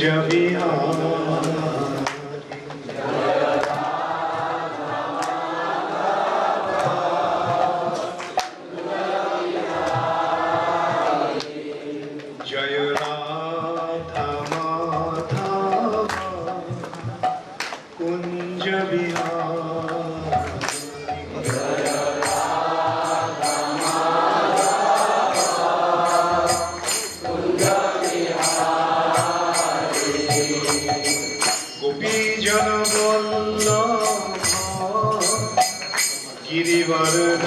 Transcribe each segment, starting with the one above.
कुंज विहारी जय राधा माधव कुंज गोपी जन वल्लभ गिरिवरधारी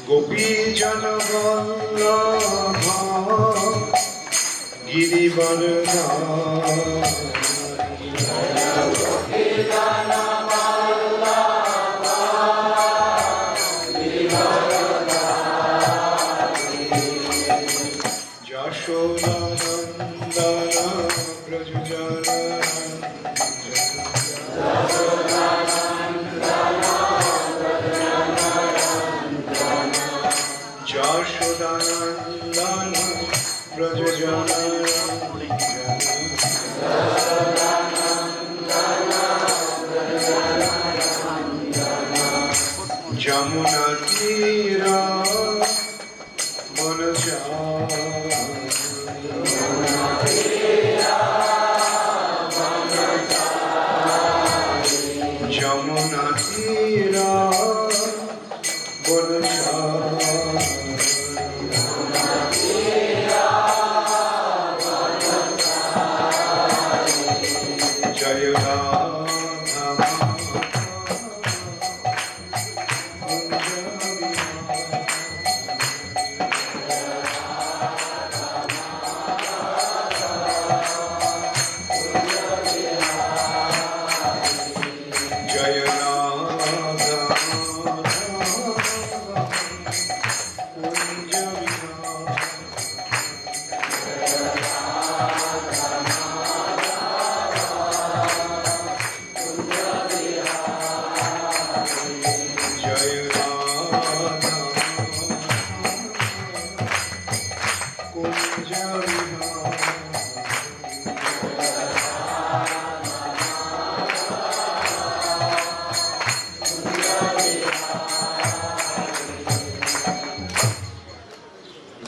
गोपी जन वल्लभ गिरिवरधारी यशोदानंदन ब्रज यशोदानंदन ब्रज जमुना तीरा जमुना तीरा जय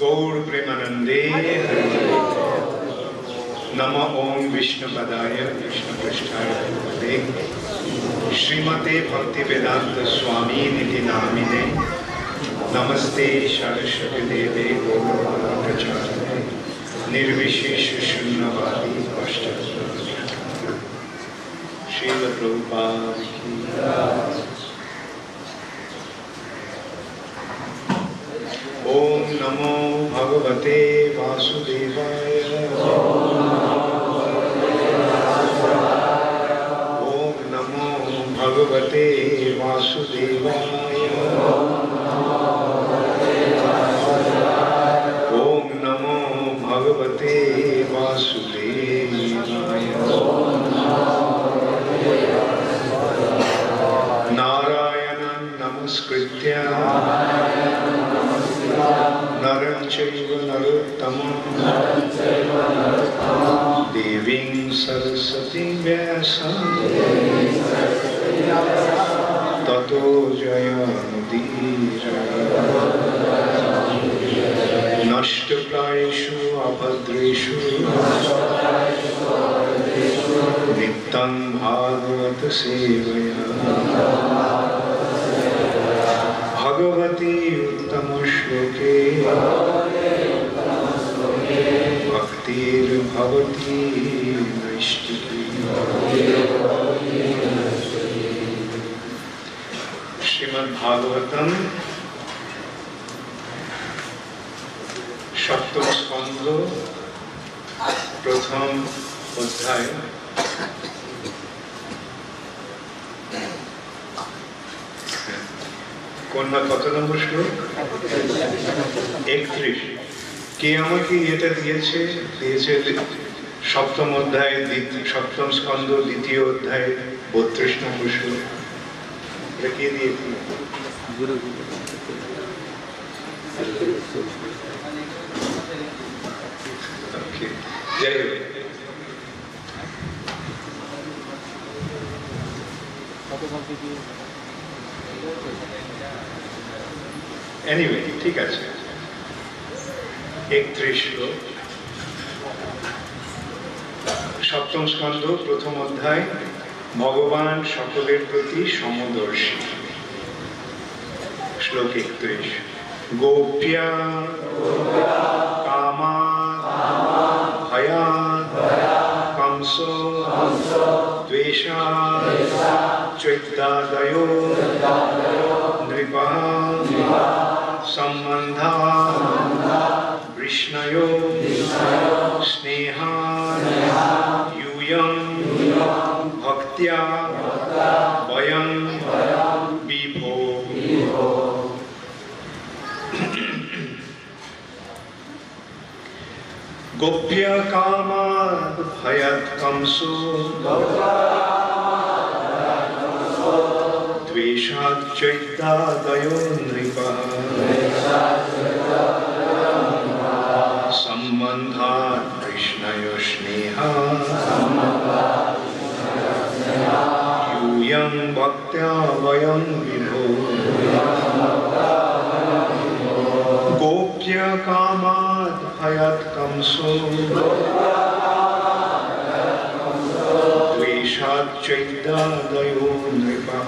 गौर प्रेमानंदे नमो ओम विष्णुपदाय कृष्णपृष्ठाय भगवते श्रीमते भक्ति वेदांत स्वामी निधि नामिने नमस्ते सरस्वती देवे गौरवाचार्य निर्विशेष शून्यवादी पाश्चात्य श्रील प्रभुपाद की ओम नमो भगवते वासुदेवाय ओम नमो भगवते वासुदेवाय ओम नमो भगवते वासुदेवाय नारायणं नमस्कृत्य नरं चैव नरोत्तमं देवीं सरस्वतीं व्यासं ततो जयमुदीरये नष्टप्रायेषु अभद्रेषु नित्यं भागवत सेवया भगवती उत्तम श्लोके भक्तिर्भवती नैष्टिकी। श्रीमद् भागवतम सप्तम स्कंध प्रथम अध्याय কোন কত নম্বর শ্লোক 31 কে আমাকে এটা দিয়েছে সপ্তম অধ্যায় সপ্তম স্কন্ধ দ্বিতীয় অধ্যায় 32 নম্বর শ্লোক। এটা কে দিয়েছিল? Okay. যাই হোক, anyway, ঠিক আছে। 31 শ্লোক, সপ্তম স্কন্ধ, প্রথম অধ্যায়। ভগবান সকলের প্রতি সমদর্শী। শ্লোক 31। গোপ্যা কামা ভয়া কংস দ্বেষা চৈত্যাদয়ো নৃপঃ সম্বন্ধা বৃষ্ণয়ো স্নেহা यूयं भक्त्या वयं विभो। गोप्य कामाद् भयात् कंसो द्वेषात् चैत्यादयो नृपः सम्बन्धात् कृष्णयो स्नेहा यूयं भक्त्या वयं विभो। गोप्य कामाद् भयात् कंसो द्वेषात् चैत्यादयो नृपः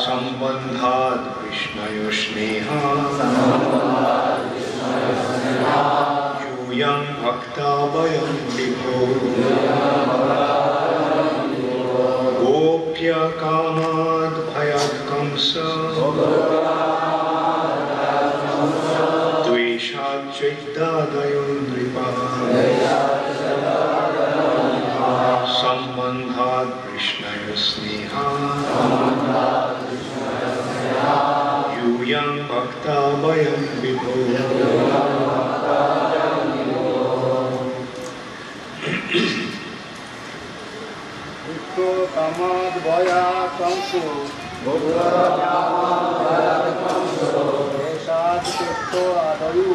सम्बन्धात् कृष्णयो स्नेहा यूयं भक्त्या वयं विभो। गोप्य कामाद् भयात् कंसो द्वेषात् चैत्यादयो नृपः सम्बन्धात् कृष्णयो स्नेहा यूयं भक्त्या वयं विभो। कामाद् भयात् कंसो द्वेषात् चैत्यादयो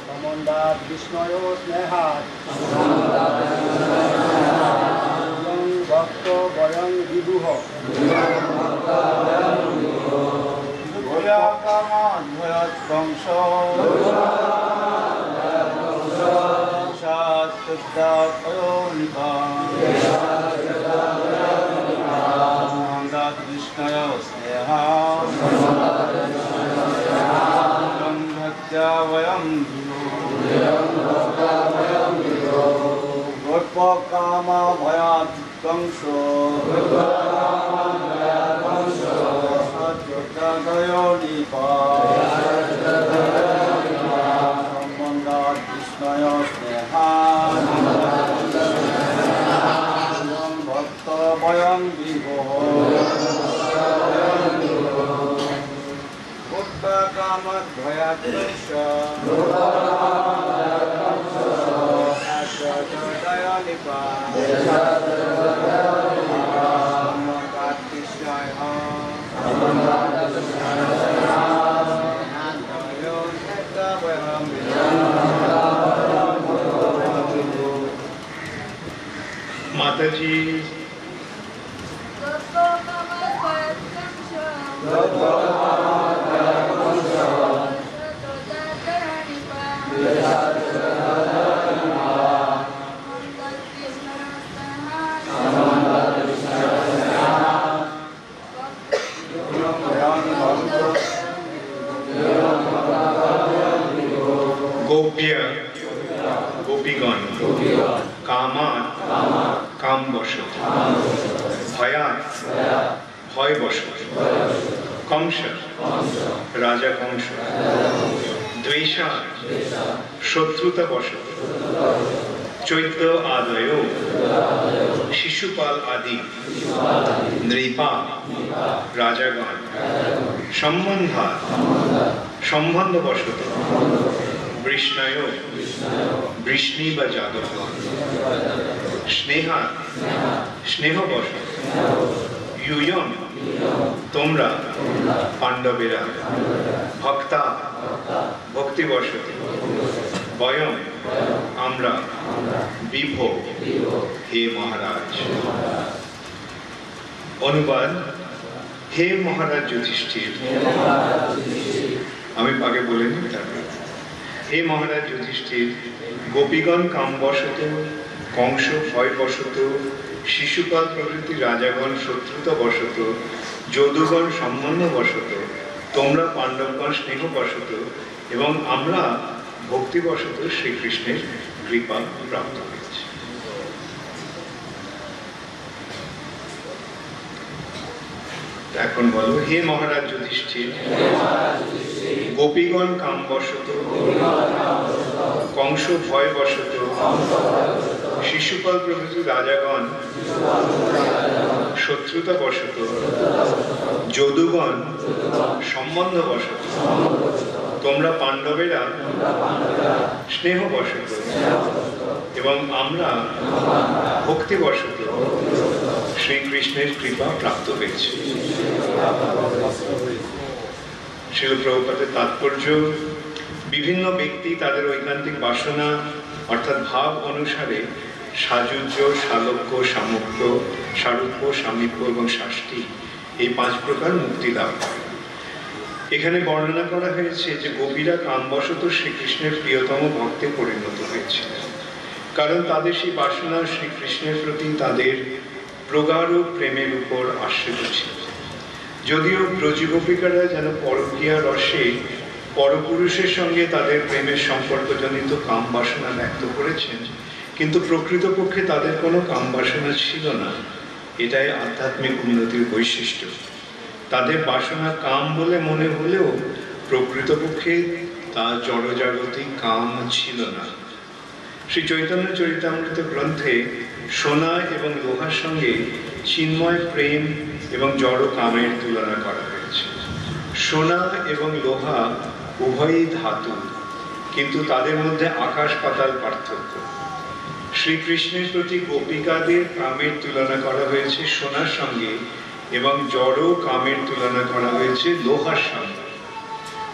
सम्बन्धात् कृष्णयो स्नेहात् यूयं भक्त्या वयं विभुः। कामाद् भयात् कंसो चैत्यादयो सम्बन्धात् कृष्णयो स्नेहा यूयं भक्त्या वयं विभो। गोप्य कामाद् भयात् कंसो चैत्यादयो सम्बन्धात् कृष्णयो स्नेहा यूयं भक्त्या वयं विभो। गोप्य कामाद् भयात् कंसो चैत्यादयो सम्बन्धात् कृष्णयो माताजी गोप्य गोपीगण कामात् काम बशत भयात् भय बशत कंस राजा कंस द्वेषात् शत्रुता बशत चैत्य आदय शिशुपाल आदि नृपा राजागण सम्बन्धात् सम्बन्ध बशत বৃষ্ণায় বৃষ্ণি বা যাদবগণ স্নেহা স্নেহবশ ইউয়ম তোমরা পাণ্ডবেরা ভক্তা ভক্তিবশতি বয়ম আমরা বিভো হে মহারাজ। অনুবাদ: হে মহারাজ যুধিষ্ঠির, আমি আগে বলে নিই তারপর। হে মহারাজ যুধিষ্ঠির, গোপীগণ কামবশত, কংস ভয়বশত, শিশুপাল প্রভৃতি রাজাগণ শত্রুতাবশত, যদুগণ সম্বন্ধবশত, তোমরা পাণ্ডবগণ স্নেহবশত এবং আমরা ভক্তিবশত শ্রীকৃষ্ণের কৃপা প্রাপ্ত হয়েছি। এখন বলো, হে মহারাজ যুধিষ্ঠির, গোপীগণ কামবশত, কংস ভয়বশত, শিশুপাল প্রভৃতি রাজাগণ শত্রুতাবশত, যদুগণ সম্বন্ধবশত, তোমরা পাণ্ডবেরা স্নেহবশত এবং আমরা ভক্তিবশত শ্রীকৃষ্ণের কৃপা প্রাপ্ত হয়েছে। শিল প্রভুপাদের তাৎপর্য: বিভিন্ন ব্যক্তি তাদের ঐকান্তিক বাসনা অর্থাৎ ভাব অনুসারে সাযুজ্য, সালোক্য, সামুক্য, সারূপ্য, সামীপ্য এবং শাস্তি এই 5 প্রকার মুক্তি লাভ করে। এখানে বর্ণনা করা হয়েছে যে গোপীরা কামবশত শ্রীকৃষ্ণের প্রিয়তম ভক্তে পরিণত হয়েছিল, কারণ তাদের সেই বাসনা শ্রীকৃষ্ণের প্রতি তাদের প্রগাঢ় প্রেমের উপর আশ্রিত ছিল। যদিও ব্রজগোপিকারা যেন পরকীয়া রসে পরপুরুষের সঙ্গে তাদের প্রেমের সম্পর্কজনিত কাম বাসনা ব্যক্ত করেছেন, কিন্তু প্রকৃতপক্ষে তাদের কোনো কাম বাসনা ছিল না। এটাই আধ্যাত্মিক উন্নতির বৈশিষ্ট্য। তাদের বাসনা কাম বলে মনে হলেও প্রকৃতপক্ষে তা জড়জাগতিক কাম ছিল না। শ্রী চৈতন্য চরিতামৃত গ্রন্থে সোনা এবং লোহার সঙ্গে চিন্ময় প্রেম এবং জড় কামের তুলনা করা হয়েছে। সোনা এবং লোহা উভয়ই ধাতু, কিন্তু তাদের মধ্যে আকাশ পাতাল পার্থক্য। শ্রীকৃষ্ণের প্রতি গোপিকাদের কামের তুলনা করা হয়েছে সোনার সঙ্গে এবং জড় কামের তুলনা করা হয়েছে লোহার সঙ্গে।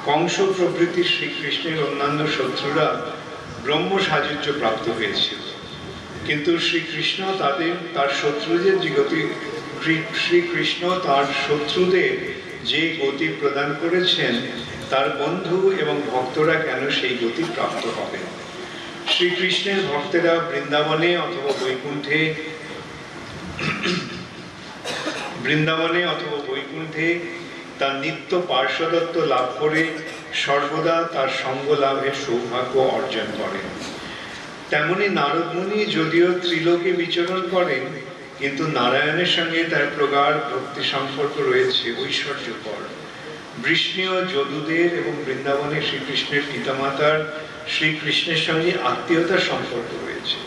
কংস প্রভৃতি শ্রীকৃষ্ণের অন্যান্য শত্রুরা ব্রহ্ম সাযুজ্য প্রাপ্ত হয়েছিল, কিন্তু শ্রীকৃষ্ণ তার শত্রুদের যে গতি প্রদান করেছেন, তার বন্ধু এবং ভক্তরা কেন সেই গতি প্রাপ্ত হবে? শ্রীকৃষ্ণের ভক্তেরা বৃন্দাবনে অথবা বৈকুণ্ঠে তার নিত্য পার্শ্বদত্ত লাভ করে সর্বদা তার সঙ্গ লাভের সৌভাগ্য অর্জন করেন। তেমনি নারদ মুনি যদিও ত্রিলোকে বিচরণ করেন, কিন্তু নারায়ণের সঙ্গে তার প্রগাঢ় ভক্তি সম্পর্ক রয়েছে ঐশ্বর্যকর। বৃষ্ণীয় যদুদের এবং বৃন্দাবনে শ্রীকৃষ্ণের পিতামাতার শ্রীকৃষ্ণের সঙ্গে আত্মীয়তার সম্পর্ক রয়েছে,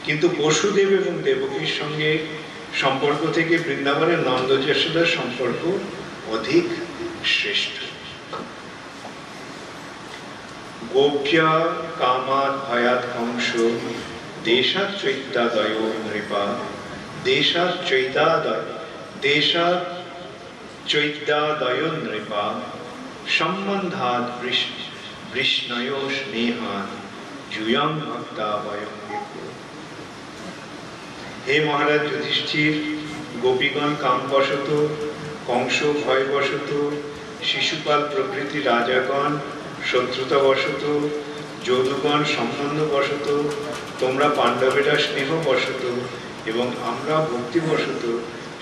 কিন্তু বসুদেব এবং দেবকীর সঙ্গে সম্পর্ক থেকে বৃন্দাবনের নন্দ যশোদার সম্পর্ক অধিক শ্রেষ্ঠ। গোপ্যা কামাদ ভয়াত কংস দেশাৎ চৈত্যাদয় নৃপা দেশাৎ চৈত্যাদয় নৃপা সম্বন্ধাৎ বৃষ্ণয় স্নেহাৎ জুয়ং ভক্তা বয়ং বিভো। হে মহারাজ যুধিষ্ঠির, গোপীগণ কামবশত, কংস ভয়বশত, শিশুপাল প্রভৃতি রাজাগণ শত্রুতাবশত, যদুগণ সম্বন্ধবশত, তোমরা পাণ্ডবেরা স্নেহবশত এবং আমরা ভক্তিবশত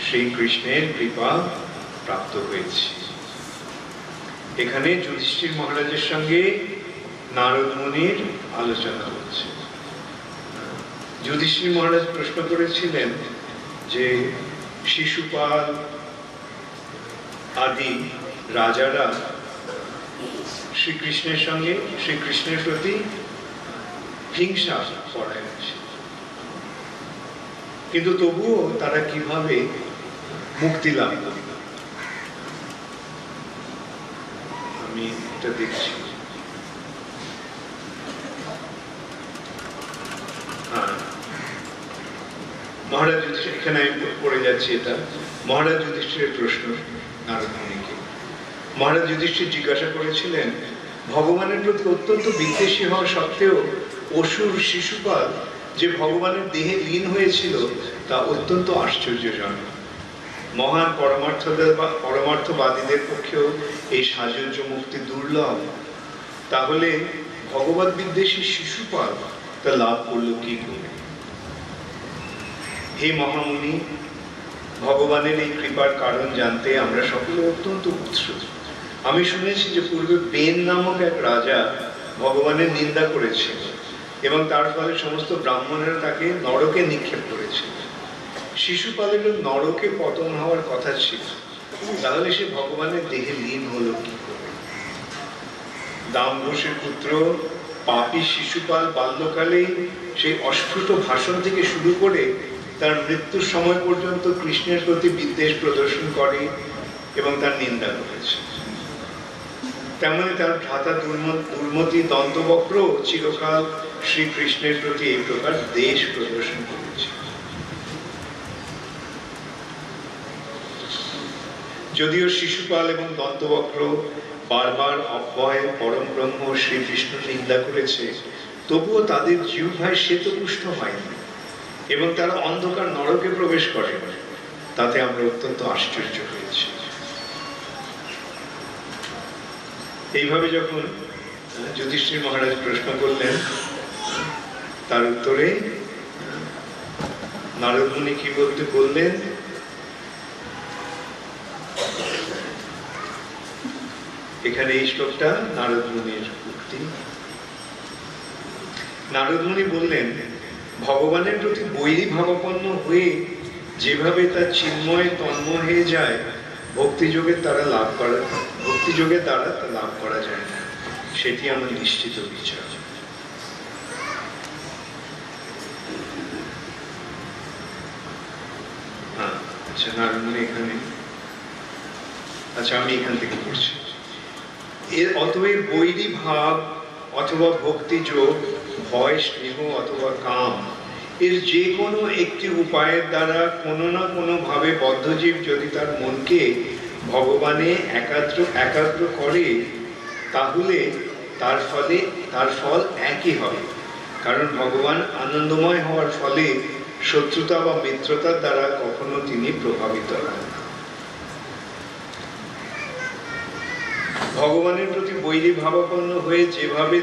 শ্রীকৃষ্ণের কৃপা প্রাপ্ত হয়েছি। এখানে যুধিষ্ঠির মহারাজের সঙ্গে নারদ মুনির আলোচনা হচ্ছে। যুধিষ্ঠির মহারাজ প্রশ্ন করেছিলেন যে শিশুপাল আদি রাজারা শ্রীকৃষ্ণের প্রতি হিংসা করাচ্ছে, কিন্তু তবুও তারা কিভাবে মুক্তি লাভ করবে? আমি এটা দেখছি। মহারাজ যুধিষ্ঠির, এখানে আমি পড়ে যাচ্ছি এটা, মহারাজ যুধিষ্ঠিরের প্রশ্ন নারদ মুনিকে। মহারাজ যুধিষ্ঠির জিজ্ঞাসা করেছিলেন, ভগবানের প্রতি অত্যন্ত বিদ্বেষী হওয়া সত্ত্বেও অসুর শিশুপাল যে ভগবানের দেহে লীন হয়েছিল তা অত্যন্ত আশ্চর্যজনক। মহান পরমার্থবাদীদের পক্ষেও এই সাজুজ্য মুক্তি দুর্লভ। তাহলে ভগবত বিদ্বেষী শিশুপাল তা লাভ করল কি করে? হে মহামুনি, ভগবানের এই কৃপার কারণ জানতে আমরা সকলে অত্যন্ত উৎসুক। আমি শুনেছি যে পূর্বে বেন নামক এক রাজা ভগবানের নিন্দা করেছিল এবং তার ফলে সমস্ত ব্রাহ্মণেরা তাকে নরকে নিক্ষেপ করেছিল। শিশুপালের নরকে পতন হওয়ার কথা ছিল, তাহলে সে ভগবানের দেহে লীন হলো কি করে? দামঘোষের পুত্র পাপী শিশুপাল বাল্যকালেই সেই অস্ফুট ভাষণ থেকে শুরু করে তার মৃত্যুর সময় পর্যন্ত কৃষ্ণের প্রতি বিদ্বেষ প্রদর্শন করে এবং তার নিন্দা করেছে। তেমনি তার ভ্রাতা দুর্মতি দন্তবক্র চিরকাল শ্রীকৃষ্ণের প্রতি এই প্রকার দেশ প্রদর্শন করেছে। যদিও শিশুপাল এবং দন্তবক্র বারবার অব্যয় পরম ব্রহ্ম শ্রীকৃষ্ণ নিন্দা করেছে, তবুও তাদের জিহ্বায় শ্বেতপুষ্ট হয়নি এবং তারা অন্ধকার নরকে প্রবেশ করে। তাতে আমরা অত্যন্ত আশ্চর্য হয়েছি। এইভাবে যখন যুধিষ্ঠির মহারাজ প্রশ্ন করলেন, তার উত্তরে নারদ মুনি কি বলতে বললেন? এখানে এই শ্লোকটা নারদ মুনির উক্তি। নারদ মুনি বললেন, ভগবানের প্রতি বৈরী ভাবাপন্ন হয়ে যেভাবে তার চিন্ময় তন্ময় হয়ে যায়, ভক্তিযোগের দ্বারা তা লাভ করা যায় না। সেটি আমার নিশ্চিত বিচার। আচ্ছা, নারদ মুনি এখানে, আচ্ছা আমি এখান থেকে পড়ছি। এর অতএব বৈরী ভাব অথবা ভক্তিযোগ, ভয়, স্নেহ অথবা কাম, এর যে কোনো একটি উপায়ের দ্বারা কোনো না কোনো ভাবে বদ্ধজীব যদি তার মনকে ভগবানে একাগ্র করে, তাহলে তার ফল একই হবে। কারণ ভগবান আনন্দময় হওয়ার ফলে শত্রুতা বা মিত্রতার দ্বারা কখনো তিনি প্রভাবিত হন না। ভগবানের প্রতি বৈরী ভাবাপন্ন হয়ে যেভাবে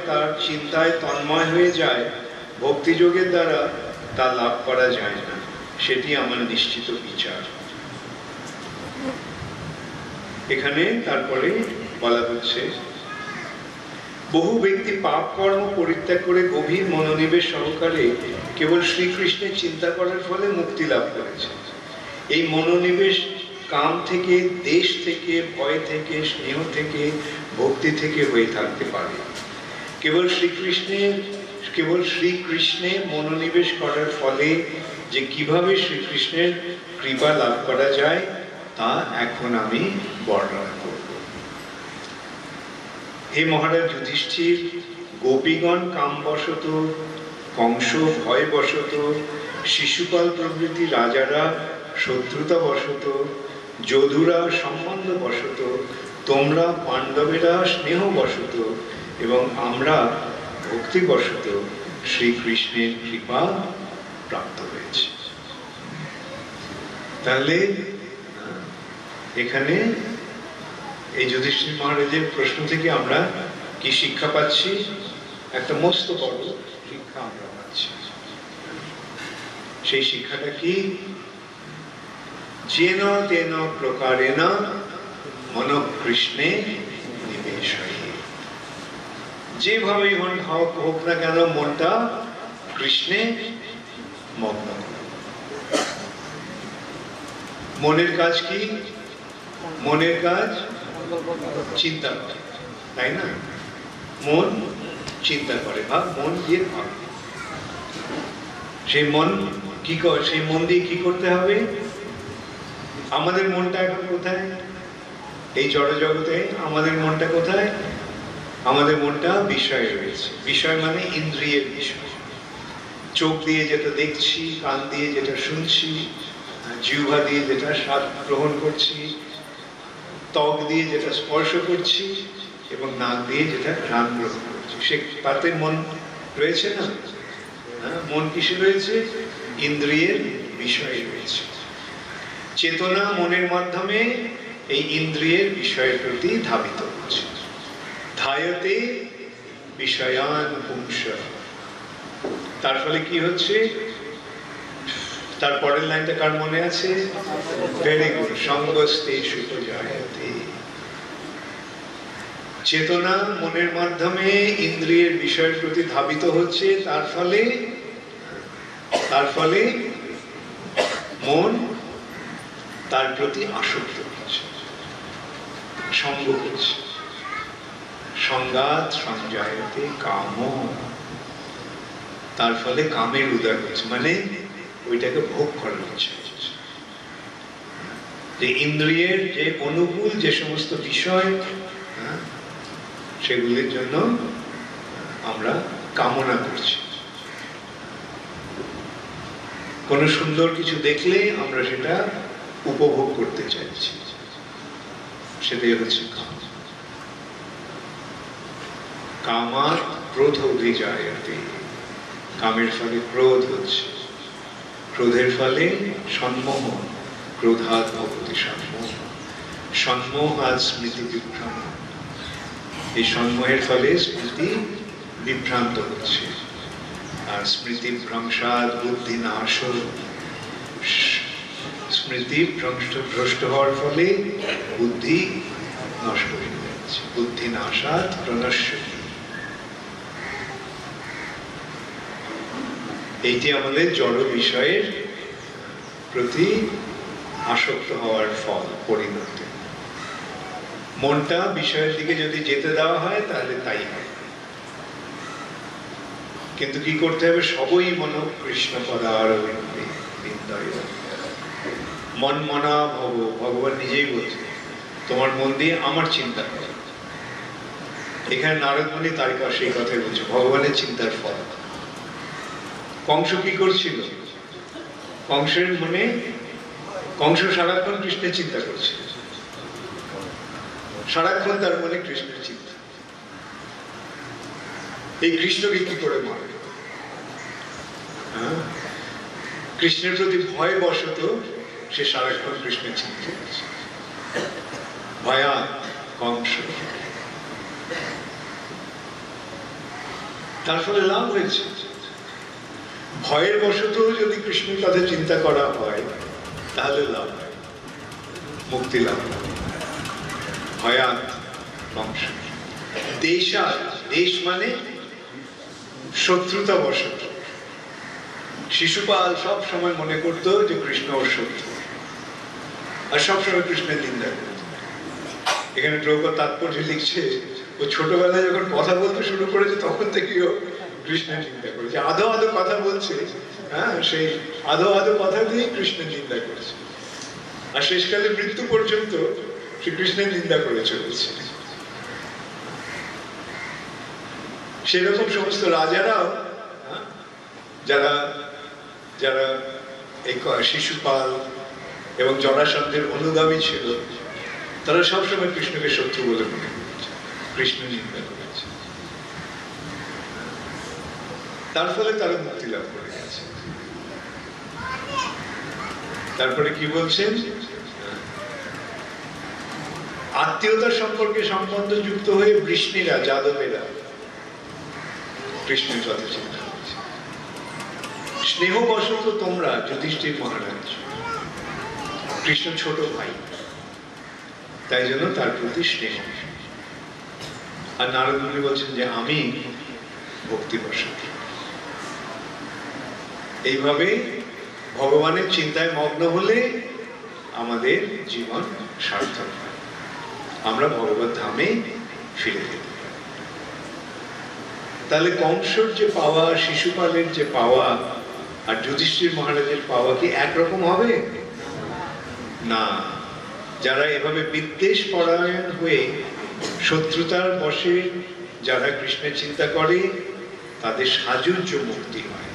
তার চিন্তায় তন্ময় হয়ে যায়, ভক্তিযোগের দ্বারা তা লাভ করা যায় না। সেটি আমার নিশ্চিত বিচার। এখানে তারপরে বলা হচ্ছে, বহু ব্যক্তি পাপ কর্ম পরিত্যাগ করে গভীর মনোনিবেশ সহকারে কেবল শ্রীকৃষ্ণের চিন্তা করার ফলে মুক্তি লাভ করেছে। এই মনোনিবেশ কাম থেকে, দেশ থেকে, ভয় থেকে, স্নেহ থেকে, ভক্তি থেকে হয়ে থাকতে পারে। কেবল শ্রীকৃষ্ণে মনোনিবেশ করার ফলে যে কিভাবে শ্রীকৃষ্ণের কৃপা লাভ করা যায় তা এখন আমি বর্ণনা করব। হে মহারাজ যুধিষ্ঠির, গোপীগণ কামবশত, কংস ভয়বশত, শিশুপাল প্রভৃতি রাজারা শত্রুতা বশত, যদুরা সম্বন্ধ বশত, তোমরা পাণ্ডবেরা স্নেহ বশত এবং আমরা ভক্তি বশত শ্রীকৃষ্ণের কৃপা প্রাপ্ত হয়েছে। তাহলে এখানে এই যুধিষ্ঠির মহারাজের প্রশ্ন থেকে আমরা কি শিক্ষা পাচ্ছি? একটা মস্ত বড় শিক্ষা আমরা পাচ্ছি। সেই শিক্ষাটা কি? যেন তেন প্রকারেণ মনঃকৃষ্ণে নিবেশ হয়। যেভাবেই হোক না কেন মনটা কৃষ্ণে মগ্ন। মনের কাজ কি? মনের কাজ চিন্তা করে, তাই না? মন চিন্তা করে, মন দিয়ে ভাবে। সেই মন কি করে? সেই মন দিয়ে কি করতে হবে? আমাদের মনটা এখন কোথায়? এই জড় জগতে আমাদের মনটা কোথায়? আমাদের মনটা বিষয়ে রয়েছে। বিষয় মানে ইন্দ্রিয়ের বিষয়। চোখ দিয়ে যেটা দেখছি, কান দিয়ে যেটা শুনছি, জিহ্বা দিয়ে যেটা স্বাদ গ্রহণ করছি, ত্বক দিয়ে যেটা স্পর্শ করছি এবং নাক দিয়ে যেটা ঘ্রাণ গ্রহণ করছি, সে তাতে মন রয়েছে না? মন কিসে রয়েছে? ইন্দ্রিয়ের বিষয়ে রয়েছে। চেতনা মনের মাধ্যমে এই ইন্দ্রিয়ের বিষয়ের প্রতি ধাবিত হচ্ছে। ধায়তে বিষয়ান পুংস। তার ফলে কি হচ্ছে? তার পরের লাইনটা কার মনে আছে? Very good. সঙ্গস্তেষু জায়তে। চেতনা মনের মাধ্যমে ইন্দ্রিয়ের বিষয়ের প্রতি ধাবিত হচ্ছে, তার ফলে মন তার প্রতি আসক্ত হচ্ছে, সঙ্গ করছে। সংঘাত সঞ্জায়তে কাম। তার ফলে কামের উদয় হচ্ছে, মানে ওইটাকে ভোগ করার ইচ্ছা হচ্ছে। যে ইন্দ্রিয়ের যে অনুকূল যে সমস্ত বিষয়, সেগুলির জন্য আমরা কামনা করছি। কোনো সুন্দর কিছু দেখলে আমরা সেটা উপভোগ করতে চাইছি, সেটাই হচ্ছে কাম। কামার ক্রোধ অভিজায়তে। কামের ফলে ক্রোধ হচ্ছে, ক্রোধের ফলে সম্মোহ, ক্রোধাৎ ভবতি সম্মোহ, সম্মোহাৎ স্মৃতি বিভ্রম। এই সম্মোহের ফলে স্মৃতি বিভ্রান্ত হচ্ছে, আর স্মৃতি ভ্রংসাৎ বুদ্ধি নাশ। স্মৃতি ভ্রষ্ট হওয়ার ফলে বুদ্ধি নষ্ট হয়ে যাচ্ছে। বুদ্ধি নাশাৎ প্রণশ্যতি। এইটি আমাদের জড় বিষয়ের প্রতি আসক্ত হওয়ার ফল, পরিণতি। মনটা বিষয়ের দিকে যদি যেতে দেওয়া হয় তাহলে তাই হয়। কিন্তু কি করতে হবে? সবই মন কৃষ্ণ পদার বিন্দয়। মন মনা ভব। ভগবান নিজেই বলছে তোমার মন দিয়ে আমার চিন্তা করো। এখানে নারদ মুনি তারিকা সেই কথাই বলছে, ভগবানের চিন্তার ফল। কংস কি করছিল? কংসের মনে, কংস সারাক্ষণ কৃষ্ণের চিন্তা করছে, সারাক্ষণ তার মনে কৃষ্ণের চিন্তা। এই কৃষ্ণকে কি করে মারে? কৃষ্ণের প্রতি ভয় বশত সে সারাক্ষণ কৃষ্ণের চিন্তা করছে। ভয়া কংস। তার ফলে লাভ হয়েছে। ভয়ের বশত যদি কৃষ্ণের কথা চিন্তা করা হয় তাহলে লাভ হয়, মুক্তি লাভ হয়। ভয়াৎ কংস। দেশাৎ। দেশ মানে শত্রুতা বশত। শিশুপাল সব সময় মনে করতো যে কৃষ্ণ ওর শত্রু, আর সবসময় কৃষ্ণের নিন্দা করত। এখানে দ্রৌপদ তাৎপর্য লিখছে, ও ছোটবেলায় যখন কথা বলতে শুরু করেছে তখন থেকেও কৃষ্ণের নিন্দা করেছে। আধো আধো কথা বলছে, সেই আধো আধো কথা দিয়ে কৃষ্ণের নিন্দা করেছে, আর শেষকালে মৃত্যু পর্যন্ত সে কৃষ্ণের নিন্দা করে চলেছে। সেরকম সমস্ত রাজারাও, যারা যারা এই শিশুপাল এবং জরাসন্ধের অনুগামী ছিল, তারা সবসময় কৃষ্ণকে শত্রু বলে মনে করেছে, কৃষ্ণ নিন্দা করেছে। তার ফলে তারা মুক্তি লাভ করে গেছে। তারপরে কি বলছেন? আত্মীয়তার সম্পর্কে সম্বন্ধ যুক্ত হয়ে বৃষ্ণীরা, যাদবেরা কৃষ্ণের কথা চিন্তা করছে। স্নেহবশত তোমরা যুধিষ্ঠির মহারাজ, কৃষ্ণ ছোট ভাই, তাই জন্য তার প্রতি স্নেহ। আর নারদ মুনি বলছেন যে আমি ভক্তিবশত। এইভাবে ভগবানের চিন্তায় মগ্ন হলে আমাদের জীবন সার্থক হয়, আমরা ভগবত ধামে ফিরে যেতে পারি। তাহলে কংসর যে পাওয়া, শিশুপালের যে পাওয়া আর যুধিষ্ঠির মহারাজের পাওয়া কি একরকম হবে? না। যারা এভাবে বিদ্বেষ পরায়ণ হয়ে শত্রুতার বশে যারা কৃষ্ণের চিন্তা করে, তাদের সাজুজ্য মুক্তি হয়,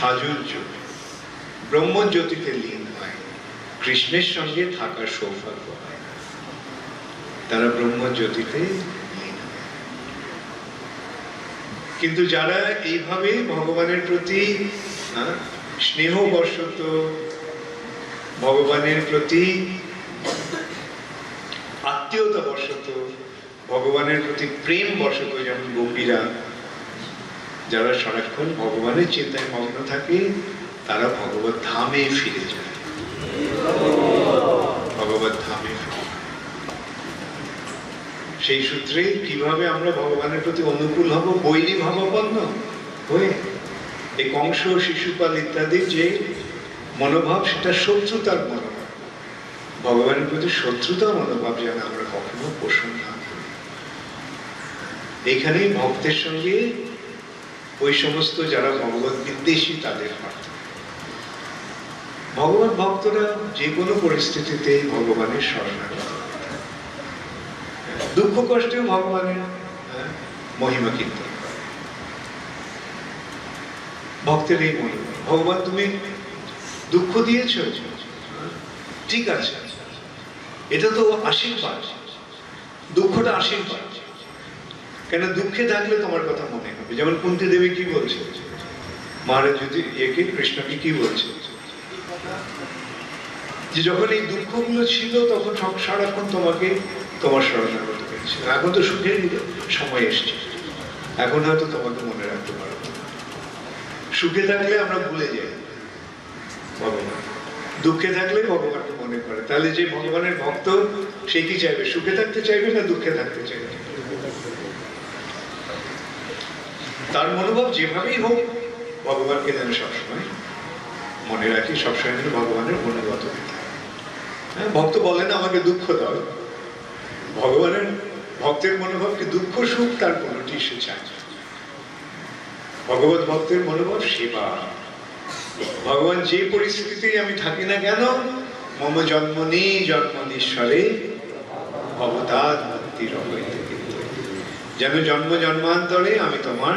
সাজুজ্য ব্রহ্মজ্যোতিতে লীন হয়, কৃষ্ণের সঙ্গে থাকার সৌভাগ্য হয়, তারা ব্রহ্মজ্যোতিতে লীন হয়। কিন্তু যারা এইভাবে ভগবানের প্রতি স্নেহবশত, ভগবানের প্রতি আত্মীয়তা বশত, ভগবানের প্রতি প্রেম বশত, যেমন গোপীরা, যারা সারাক্ষণ ভগবানের চিন্তায় মগ্ন থাকে, তারা ভগবত ধামে ফিরে যায়, ভগবত ধামে ফিরে। সেই সূত্রে কিভাবে আমরা ভগবানের প্রতি অনুকূল হব? বৈরী ভাবাপন্ন হয়ে এই কংস, শিশুপাল ইত্যাদির যে মনোভাব, সেটা শত্রুতার মনোভাব। ভগবানের প্রতি শত্রুতা মনোভাব যেন আমরা কখনো পোষণ না করি। এখানেই ভক্তের সঙ্গে ওই সমস্ত যারা ভগবত বিদ্বেষী তাদের পার্থক্য। ভগবত ভক্তরা যে কোনো পরিস্থিতিতে ভগবানের শরণাগত, দুঃখ কষ্টেও ভগবানের মহিমা কীর্তন করে। ভক্তের এই মনোভাব, ভগবান তুমি দুঃখ দিয়েছ, ঠিক আছে, এটা তো আশীর্বাদ, দুঃখটা আশীর্বাদ। কেন? দুঃখে থাকলে তোমার কথা মনে হবে। যেমন কুন্তী দেবী কি বলছে, মহারাজ যদি একে কৃষ্ণকে কি বলছে, যে যখন এই দুঃখগুলো ছিল তখন সারাক্ষণ তোমাকে তোমার শরণাগত করেছে, এখন তো সুখের সময় এসছে, এখন হয়তো তোমাকে মনে রাখতে পারবো। সুখে থাকলে আমরা ভুলে যাই ভগবান, দুঃখে থাকলে ভগবানকে মনে করে। তাহলে যে ভগবানের ভক্ত, সে কি চাইবে? সুখে থাকতে চাইবে না দুঃখে থাকতে চাইবে? তার মনোভাব যেভাবেই হোক, ভগবানকে যেন সবসময় মনে রাখি, সবসময় যেন ভগবানের অনুগত হয়ে থাকে। হ্যাঁ, ভক্ত বলেন আমাকে দুঃখ দাও, ভগবানের ভক্তের মনোভাব কি দুঃখ সুখ তার কোনোটি সে চায়। ভগবত ভক্তের মনোভাব সেবা। ভগবান যে পরিস্থিতিতেই আমি থাকি না কেন, মম জন্মনি জন্মনীশ্বরে অবতার ভক্তির হইতে, যেন জন্ম জন্মান্তরে আমি তোমার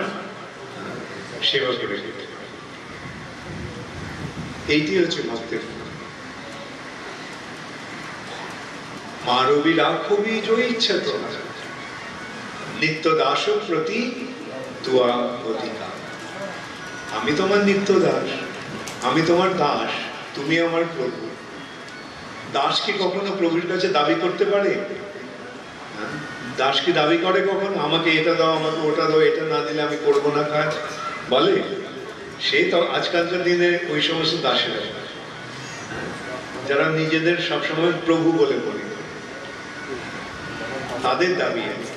সেবা করে যেতে পারি। এইটি হচ্ছে ভক্তের। মারবি রাখবি জয় ইচ্ছা তোমার, নিত্য দাস প্রতি তুয়া অধিকার। আমি তোমার নিত্য দাস, আমি তোমার দাস, তুমি আমার প্রভু। দাস কি কখনো প্রভুর কাছে দাবি করতে পারে? দাস কি দাবি করে কখনো আমাকে এটা দাও, আমাকে ওটা দাও, এটা না দিলে আমি করবো না কাজ? বলে? সেই তো আজকালকার দিনে ওই সমস্ত দাসেরা, যারা নিজেদের সবসময় প্রভু বলে বলে, তাদের দাবি আছে,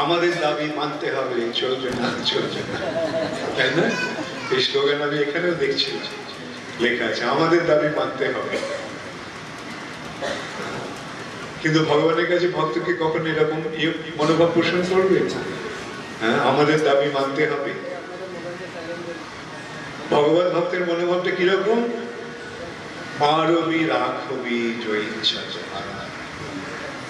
আমাদের দাবি মানতে হবে, চলবে না, চলবে না, তাই না? এই স্লোগান আমি এখানেও দেখছি লেখা আছে, আমাদের দাবি মানতে হবে। কিন্তু ভগবানের কাছে ভক্তকে কখনো এরকম মনোভাব পোষণ করবে? হ্যাঁ, আমাদের দাবি মানতে হবে। ভগবান ভক্তের মনোভাবটা কিরকম? মারবি রাখবি জয় ইচ্ছা তোমার।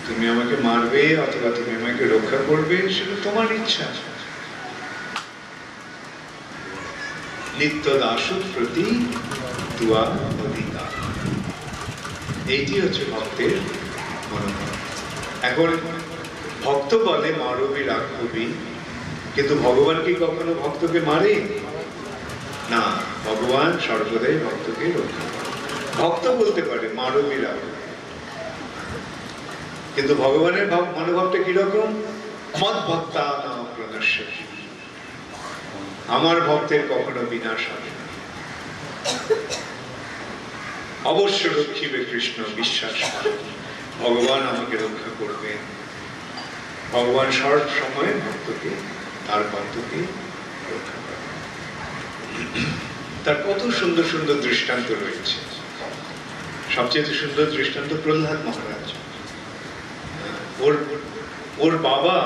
তুমি আমাকে মারবে অথবা তুমি আমাকে রক্ষা করবে, সেটা তোমার ইচ্ছা। নিত্য দাস প্রতি তুয়া অধিকার, এইটি হচ্ছে ভক্তের মনোভাব। এখন ভক্ত বলে মারবি রাখবি, কিন্তু ভগবান কি কখনো ভক্তকে মারে? না, ভগবান সর্বদাই ভক্তকে রক্ষা করে। ভক্ত বলতে পারে মারবি রাখবি, কিন্তু ভগবানের মনোভাবটা কিরকম? মদ ভক্তা না প্রণশ্যতি, আমার ভক্তের কখনো বিনাশ হবে না, অবশ্য রক্ষিবে কৃষ্ণ, বিশ্বাস ভগবান আমাকে রক্ষা করবেন। ভগবান সব সময় ভক্তকে, তার ভক্তকে রক্ষা করেন। তার কত সুন্দর সুন্দর দৃষ্টান্ত রয়েছে। সবচেয়ে সুন্দর দৃষ্টান্ত প্রহ্লাদ মহারাজ। ওর বাবা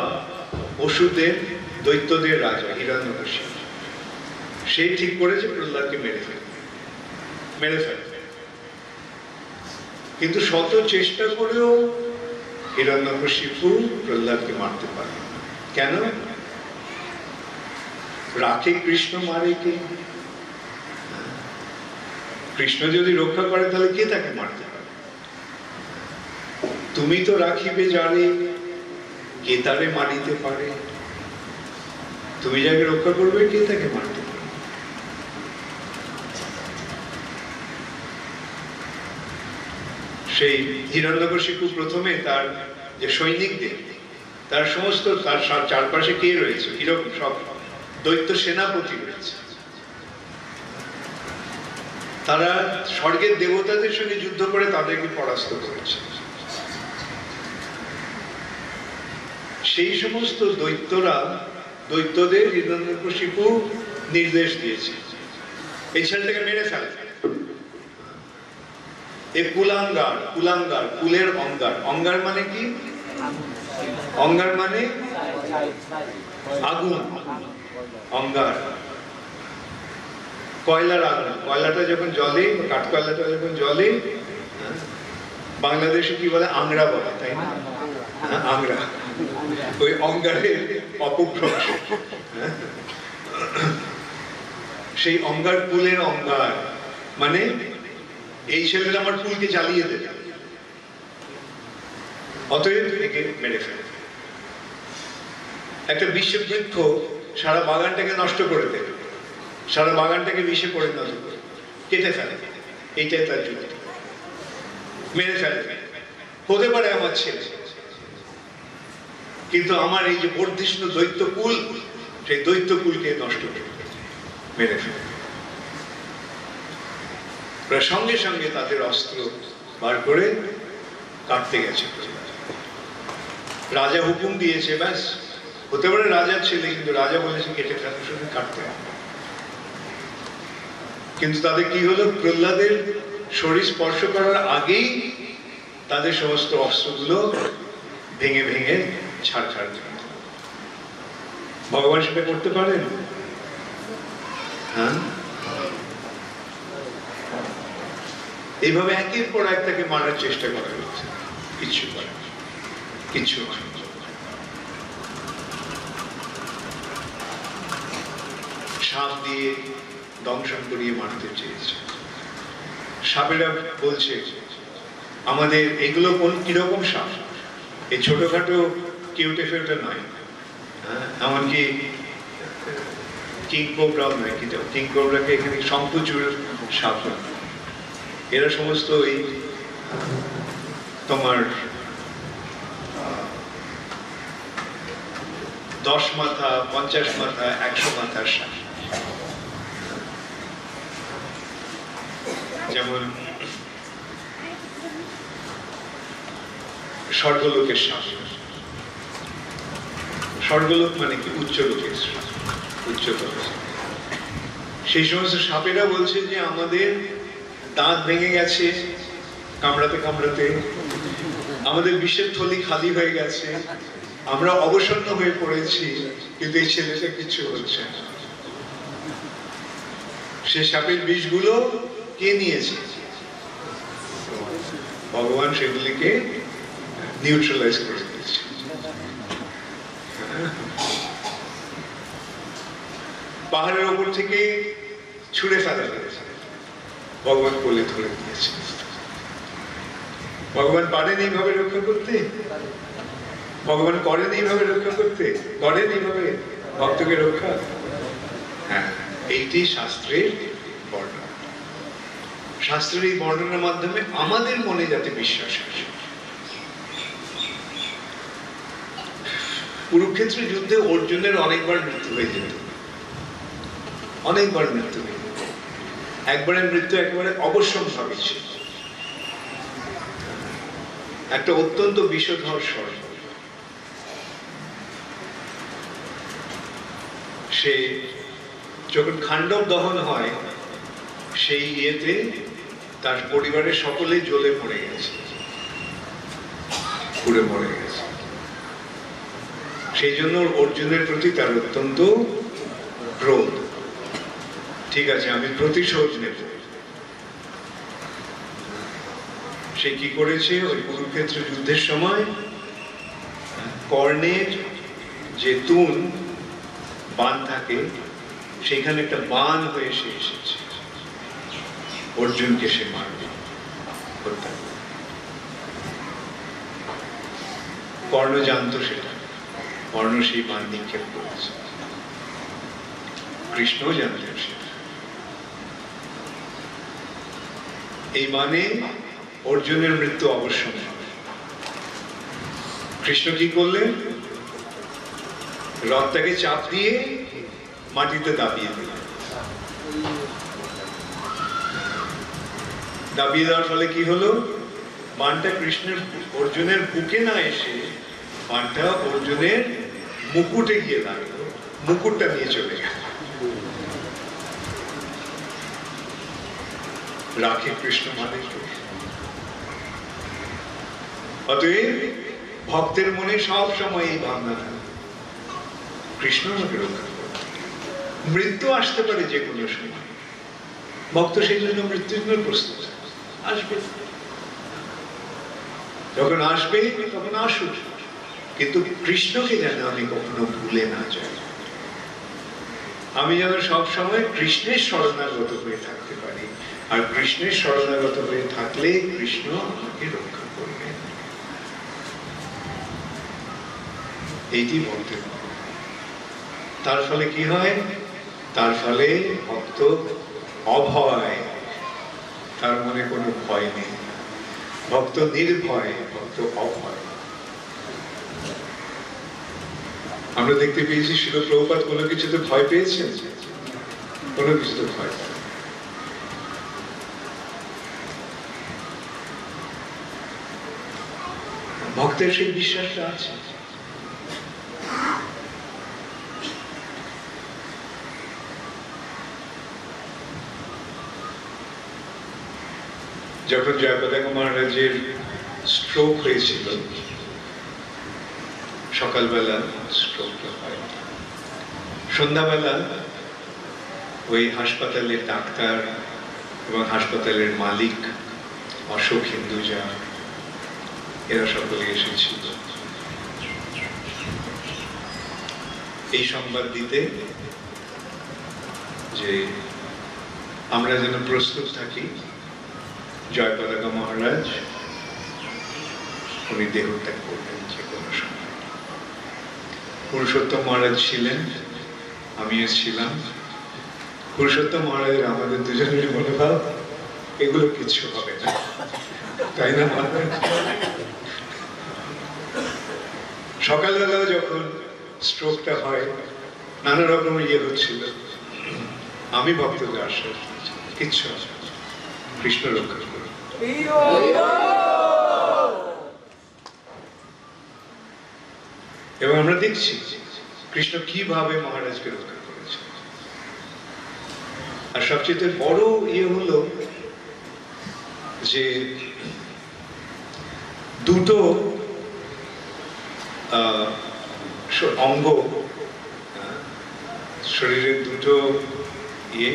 অসুরদের, দৈত্যদের রাজা হিরণ্যকশিপু, সে ঠিক করেছে প্রহ্লাদকে মেরে ফেলবে। কিন্তু শত চেষ্টা করেও হিরণ্যকশিপু প্রহ্লাদকে মারতে পারে। কেন? রাখে কৃষ্ণ, মারে কে? কৃষ্ণ যদি রক্ষা করে তাহলে কে তাকে মারতে পারে? তুমি তো রাখিবে জানে কে তারে মারিতে পারে। তুমি যাকে রক্ষা করবে কে তাকে মারতে পারে? সেই হিরণ্যকশিপু প্রথমে তার যে সৈনিকদের, তার সমস্ত তার চারপাশে কে রয়েছে? কিরকম সব দৈত্য সেনাপতি রয়েছে। তারা স্বর্গের দেবতাদের সঙ্গে যুদ্ধ করে তাদেরকে পরাস্ত করেছে। সেই সমস্ত দৈত্যদের হিরণ্যকশিপু নির্দেশ দিয়েছে এই ছেলেটাকে মেরে ফেলে। এই কুলাঙ্গার, কুলের অঙ্গার। অঙ্গার মানে কি? অঙ্গার মানে আগুন। অঙ্গার কয়লার আগুন। কয়লাটা যখন জ্বলে, কাঠকয়লাটা যখন জ্বলে, বাংলাদেশে কি বলে? আংরা বলে, তাই না? আংরা, ওই অঙ্গারের অপভ্রংশ। সেই অঙ্গার, কুলের অঙ্গার মানে এই ছেলেটা আমার কুলকে জ্বালিয়ে দেবে, অতএব একে মেরে ফেলে। একটা বিষবৃক্ষ সারা বাগানটাকে নষ্ট করে দেবে, সারা বাগানটাকে বিষে পরিণত করে কেটে ফেলে। এইটাই তার যুক্তি। মেরে ফেলে। হতে পারে আমার ছেলে, কিন্তু আমার এই যে বর্ধিষ্ণু দৈত্যকুল, সেই দৈত্যকুলকে নষ্ট করে মেরে ফেলে। সঙ্গে সঙ্গে তাদের অস্ত্র বার করে কাটতে গেছে। রাজা হুকুম দিয়েছে, ব্যাস। হতে পারে রাজার ছেলে, কিন্তু রাজা বলেছে কেটে ফেলার সঙ্গে কাটতে হবে। কিন্তু তাদের কি হলো? প্রহ্লাদের শরীর স্পর্শ করার আগেই তাদের সমস্ত অস্ত্রগুলো ভেঙে ভেঙে ছাড় ছাড়। ভগবান সেটা করতে পারেন? হ্যাঁ, এইভাবে একের পর এক তাকে মারার চেষ্টা করা হচ্ছে। কিচ্ছু করে, কিচ্ছু সাপ দিয়ে দংশন করিয়ে মারতে চেয়েছে। সাপেরা বলছে আমাদের এগুলো কোন কিরকম সাপ? এই ছোটখাটো কেউটে ফেউটে নয়, এমনকি কিং কোবরাও নয়। কি কিং কোবরাকে এখানে শঙ্কুচূড় সাপ, এরা সমস্ত ওই তোমার 10 মাথা, 50 মাথা, 100 মাথার সাপ। যেমন স্বর্গলোকের সাপ। স্বর্গলোক মানে কি? উচ্চ লোকের সাপ, উচ্চতর। সেই সমস্ত সাপেরা বলছে যে আমাদের দাঁত ভেঙে গেছে কামড়াতে কামড়াতে, আমাদের বিষের থলি খালি হয়ে গেছে, আমরা অবসন্ন হয়ে পড়েছি, কিন্তু এই ছেলেটা কিছু হচ্ছে না। সে সাপের বিষগুলো কে নিয়েছে? ভগবান সেগুলিকে নিউট্রালাইজ করে দিয়েছে। পাহাড়ের ওপর থেকে ছুঁড়ে ফেলা হয়েছে, ভগবান কোলে ধরে দিয়েছে। ভগবান পারেন এইভাবে রক্ষা করতে? ভগবান করেন এইভাবে রক্ষা করতে? করেন এইভাবে ভক্তকে রক্ষা? হ্যাঁ, এইটি শাস্ত্রের বর্ণনা। শাস্ত্রের এই বর্ণনার মাধ্যমে আমাদের মনে যাতে বিশ্বাস আসে। কুরুক্ষেত্রের যুদ্ধে অর্জুনের অনেকবার মৃত্যু হয়ে যেত, অনেকবার মৃত্যু হয়ে যেত। একবারের মৃত্যু একেবারে অবশ্যম্ভাবী ছিল। একটা অত্যন্ত বিষধর স্বর্গ। সে যখন খাণ্ডব দহন হয়, সেই ইয়েতে তার পরিবারের সকলেই জ্বলে মরে গেছে, পুড়ে মরে গেছে। সেই জন্য অর্জুনের প্রতি তার অত্যন্ত ক্রোধ। ঠিক আছে, আমি প্রতিশোধ নেব। সে কি করেছে? ওই কুরুক্ষেত্র যুদ্ধের সময় কর্ণের যে তুন বান থাকে, সেখানে একটা বান হয়ে সে এসেছে। অর্জুনকে সে মারবে, হত্যা করবে। কর্ণ জানতো সেটা, কর্ণ সেই বাণ নিক্ষেপ করেছে, কৃষ্ণও জানতেন সেটা। এই মানে অর্জুনের মৃত্যু অবশ্যই। কৃষ্ণ কি করলেন? রথটাকে চাপ দিয়ে মাটিতে দাবিয়ে দিলেন। দাবিয়ে দেওয়ার ফলে কি হলো? বাণটা অর্জুনের বুকে না এসে বাণটা অর্জুনের মুকুটে গিয়ে লাগলো, মুকুটটা নিয়ে চলে গেল। রাখে কৃষ্ণ মানে অতএব ভক্তের মনে সব সময় এই ভাবনা থাকে, কৃষ্ণ আমাকে রক্ষা করবে। মৃত্যু আসতে পারে যে কোনো সময়, ভক্ত সেই জন্য মৃত্যুর জন্য প্রস্তুত আসবে। যখন আসবে তখন আসুক, কিন্তু কৃষ্ণকে যেন আমি কখনো ভুলে না যাই। আমি যেন সবসময় কৃষ্ণের শরণাগত হয়ে থাকতে পারি, আর কৃষ্ণের শরণাগত হয়ে থাকলে কৃষ্ণ আমাকে রক্ষা করবে। এইটি ভক্তের। তার ফলে কি হয়? তার ফলে ভক্ত অভয়, তার মনে কোনো ভয় নেই। ভক্ত নির্ভয়, ভক্ত অভয়। আমরা দেখতে পেয়েছি শিল প্রভুপাদ কোনো কিছুতে ভয় পেয়েছেন? কোনো কিছুতে ভয় পায়। ভক্তের সেই বিশ্বাসটা আছে। যখন জয়পতাকা মহারাজের স্ট্রোক হয়েছিল, সকালবেলা স্ট্রোকটা হয়, সন্ধ্যাবেলা ওই হাসপাতালের ডাক্তার এবং হাসপাতালের মালিক অশোক হিন্দুজা এরা সকলে এসেছিল এই সংবাদ দিতে যে আমরা যেন প্রস্তুত থাকি, জয়পতাকা মহারাজ উনি দেহত্যাগ করবেন যে কোনো সময়। পুরুষোত্তম মহারাজ ছিলেন, আমিও ছিলাম। পুরুষোত্তম মহারাজের আমাদের দুজনের মনোভাব, এগুলো কিছু হবে না, তাই না? সকালবেলা যখন স্ট্রোকটা হয়, নানা রকম ইয়ে হচ্ছিল, আমি ভক্তদের আশ্বাস কিচ্ছু আছে, কৃষ্ণ রক্ষা করবে। এবং আমরা দেখছি কৃষ্ণ কিভাবে মহারাজকে রক্ষা করেছে। আর সবচেয়ে বড় ইয়ে হলো যে দুটো অঙ্গ, শরীরের দুটো ইয়ে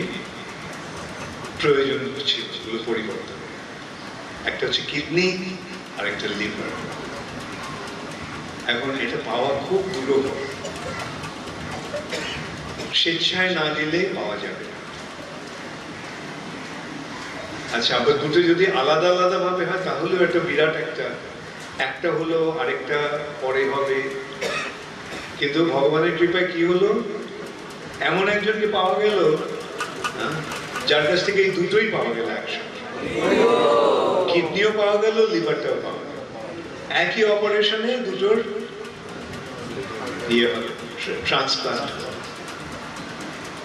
প্রয়োজন ছিল পরিবর্তন। একটা হচ্ছে কিডনি আর একটা লিভার। এখন এটা পাওয়া খুব দুর্লভ, স্বেচ্ছায় না দিলে পাওয়া যাবে না। আচ্ছা, আবার দুটো যদি আলাদা আলাদা ভাবে হয় তাহলেও একটা বিরাট একটা হলো আরেকটা পরে হবে। কিন্তু ভগবানের কৃপায় কি হলো, এমন একজনকে পাওয়া গেল যার কাছ থেকে এই দুটোই পাওয়া গেল একসাথে। কিডনিও পাওয়া গেল, লিভারটাও পাওয়া গেল, একই অপারেশনে দুটোর ইয়ে হবে, ট্রান্সপ্লান্ট,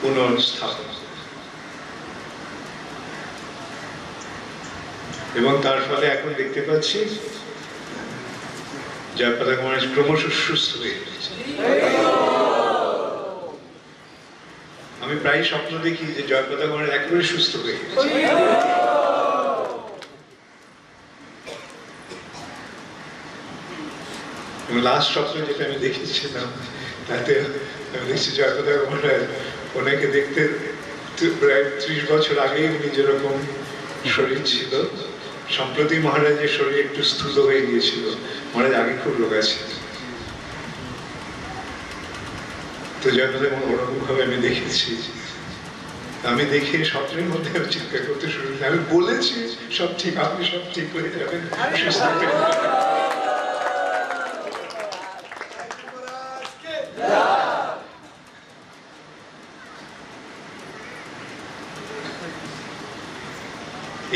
পুনর্স্থাপন। এবং তার ফলে এখন দেখতে পাচ্ছি জয়পতাকা মহারাজ ক্রমশ সুস্থ হয়ে গেছে। আমি প্রায় স্বপ্ন দেখি যে জয়পতাকা মহারাজ একেবারে সুস্থ হয়ে গেছে। লাস্ট স্বপ্ন যেটা আমি দেখেছিলাম তাতে আমি দেখছি জয়পতাকা মহারাজ, ওনাকে দেখতে প্রায় 30 বছর আগেই উনি যেরকম শরীর ছিল, সম্প্রতি মহারাজের শরীর একটু স্থূল হয়ে গিয়েছিল। মহারাজ আগে খুব রোগা ছিল, তো জয়পতাকা ওরকম ভাবে আমি দেখেছি। আমি দেখি স্বপ্নের মধ্যে চিৎকার করতে শুরু করি, আমি বলেছি সব ঠিক, আপনি সব ঠিক হয়ে যাবেন, সুস্থ হয়ে যাবেন।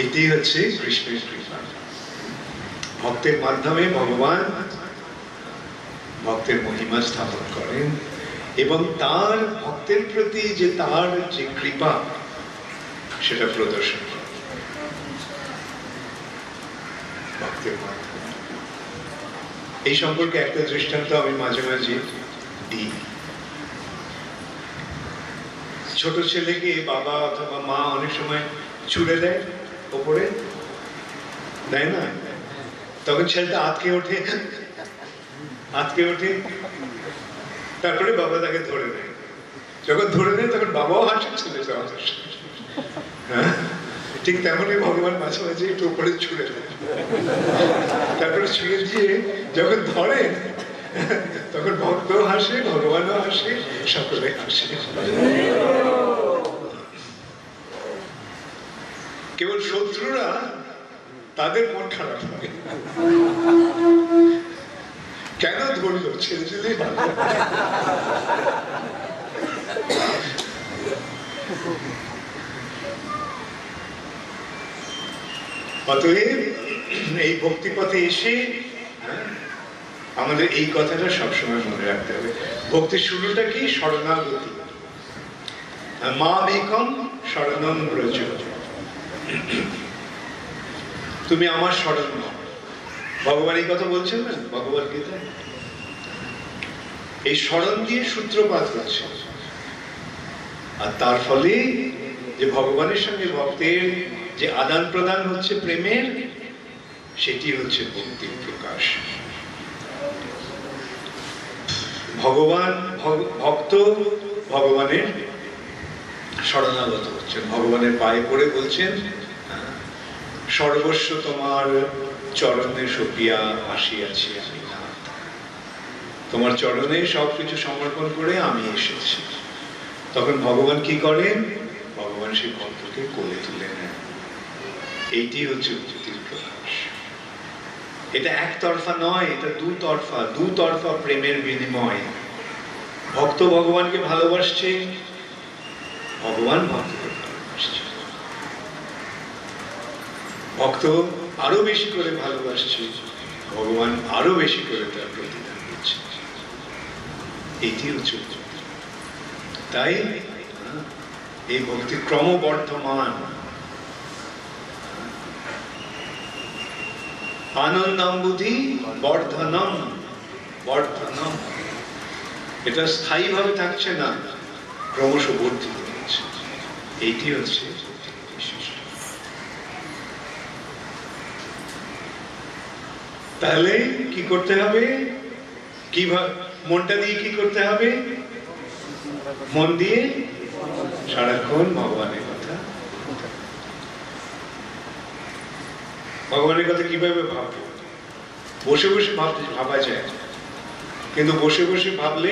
এটি হচ্ছে কৃষ্ণের কৃপা। ভক্তের মাধ্যমে ভগবান ভক্তের মহিমা স্থাপন করেন এবং তার ভক্তের প্রতি যে তার যে কৃপা সেটা প্রদর্শন করেন ভক্তের মাধ্যমে। এই সম্পর্কে একটা দৃষ্টান্ত আমি মাঝে মাঝে দিই। ছোট ছেলেকে বাবা অথবা মা অনেক সময় ছুড়ে দেয় ওপরে, দেয় না? তখন ছেলেটা আটকে ওঠে, তারপরে বাবা তাকে ধরে নেয়। যখন ধরে নেয় তখন বাবাও হাসে, ছেলেটাও হাসে। হ্যাঁ, ঠিক তেমনই ভগবান মাঝে মাঝে একটু উপরে ছুড়ে দেয়, তারপরে ছুঁয়ে দিয়ে যখন ধরেন তখন ভক্তও হাসে, ভগবানও হাসে, সকলে হাসে। কেবল শত্রুরা তাদের মন খারাপ হয়, কেন ধরলো, ছেড়ে দিলেই ভালো। অতএব এই ভক্তি পথে এসে আমাদের এই কথাটা সবসময় মনে রাখতে হবে। ভক্তির শুরুটা কি? শরণাগতি। মামেকং শরণং ব্রজ, তুমি আমার শরণ নাও। ভগবান এই কথা বলছেন না ভগবদ গীতায়? এই শরণ দিয়ে সূত্রপাত হচ্ছে, আর তার ফলে যে ভগবানের সঙ্গে ভক্তের যে আদান প্রদান হচ্ছে প্রেমের, সেটি হচ্ছে ভক্তির প্রকাশ। ভগবান ভক্ত ভগবানের শরণাগত হচ্ছেন, ভগবানের পায়ে পড়ে বলছেন সর্বস্ব তোমার চরণে সপিয়া আসিয়াছি আমি নাথ। তোমার চরণে সবকিছু সমর্পণ করে আমি এসেছি। তখন ভগবান কি করেন? ভগবান সেই ভক্তকে কোলে তুলে নেন। এইটি হচ্ছে ভক্তির প্রকাশ। এটা একতরফা নয়, এটা দুতরফা প্রেমের বিনিময়। ভক্ত ভগবানকে ভালোবাসছে, ভগবান ভক্তকে ভালোবাসছে। ভক্ত আরো বেশি করে ভালোবাসছে, ভগবান আরো বেশি করে তার প্রতিদান দিচ্ছে। এটি হচ্ছে ভক্তি। তাই এই ভক্তি ক্রমবর্ধমান। আনন্দাম্বুধি বর্ধনম, এটা স্থায়ী ভাবে থাকছে না, ক্রমশ বর্ধিত হচ্ছে। এইটি হচ্ছে বিশিষ্ট। তাহলে কি করতে হবে? কিভাবে মনটা দিয়ে কি করতে হবে? মন দিয়ে সারাক্ষণ ভগবানের কথা, ভগবানের কথা কিভাবে ভাববো? বসে বসে ভাবা যায়, কিন্তু বসে বসে ভাবলে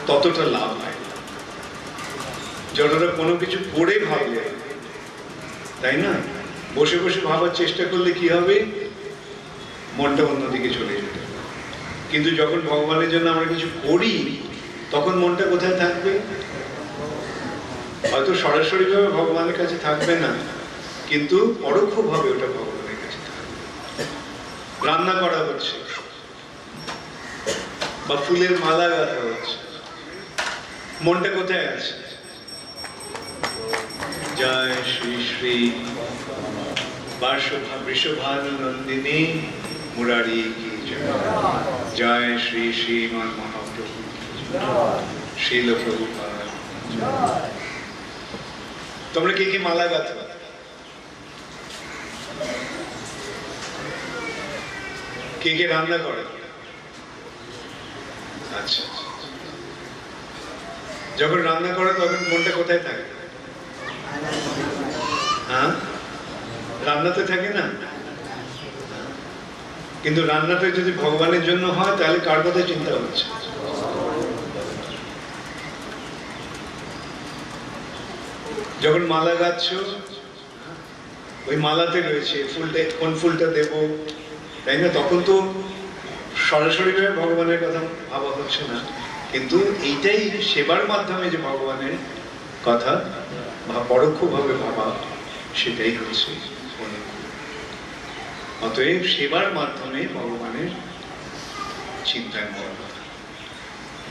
ততটা লাভ হয় না যতটা কোনো কিছু পড়ে ভাবলে, তাই না? বসে বসে ভাবার চেষ্টা করলে কি হবে? মনটা অন্যদিকে চলে যেতে। কিন্তু যখন ভগবানের জন্য আমরা কিছু করি, তখন মনটা কোথায় থাকবে? হয়তো সরাসরি ভাবে ভগবানের কাছে থাকবে না, কিন্তু পরোক্ষ ভাবে ওটা ভগবানের কাছে থাকবে। রান্না করা হচ্ছে বা ফুলের মালা গাঁথা হচ্ছে, মনটা কোথায় আছে? জয় শ্রী শ্রী বৃষভানুনন্দিনী মুরারি কি জয়। জয় শ্রী শ্রীমান মহাপ্রভু, শিল প্রভুপাদ। তোমরা কে কি মালা গাঁথো? কে কে রান্না করে? আচ্ছা, যখন রান্না করে তখন মনটা কোথায় থাকে? হ্যাঁ, রান্নাতে থাকে না? কিন্তু রান্নাটা যদি ভগবানের জন্য হয়, তাহলে কার কথা চিন্তা হচ্ছে? যখন মালা গাচ্ছ, ওই মালাতে রয়েছে ফুলটা, কোন ফুলটা দেব, তাই না? তখন তো সরাসরি ভাবে ভগবানের কথা ভাবা হচ্ছে না, কিন্তু এইটাই সেবার মাধ্যমে যে ভগবানের কথা পরোক্ষভাবে ভাবা, সেটাই হচ্ছে অনুকূল। অতএব সেবার মাধ্যমে ভগবানের চিন্তায় মন।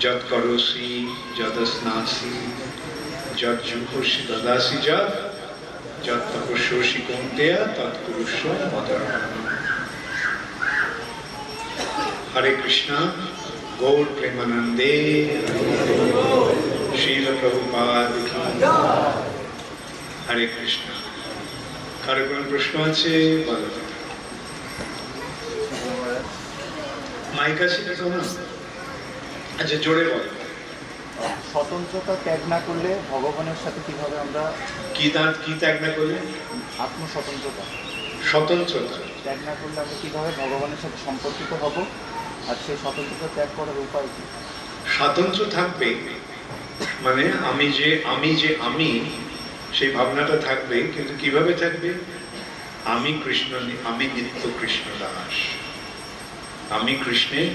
যৎ করোসি যদস্নাসি যৎ জুহসি দদাসি যৎ যৎ তপস্যসি কৌন্তেয় তৎকুরুষ্ব মদর্পণম। হরে কৃষ্ণ, গৌর প্রেমানন্দে, শ্রীল প্রভুপাদ কি জয়। হরে কৃষ্ণ। কারো কোনো প্রশ্ন আছে? বলো। মাইক আছে তো না? আচ্ছা, জোরে বলো। স্বতন্ত্রতা ত্যাগ না করলে ভগবানের সাথে কিভাবে আমরা কি ত্যাগ না করলে? আত্মস্বতন্ত্রতা স্বতন্ত্রতা ত্যাগ না করলে আমরা কিভাবে ভগবানের সাথে সম্পর্কিত হব, আর সেই স্বতন্ত্রতা ত্যাগ করার উপায় কি? স্বাতন্ত্র্য থাকবে, মানে আমি সেই ভাবনাটা থাকবে, কিন্তু কিভাবে থাকবে? আমি কৃষ্ণ, আমি নিত্য কৃষ্ণ দাস, আমি কৃষ্ণের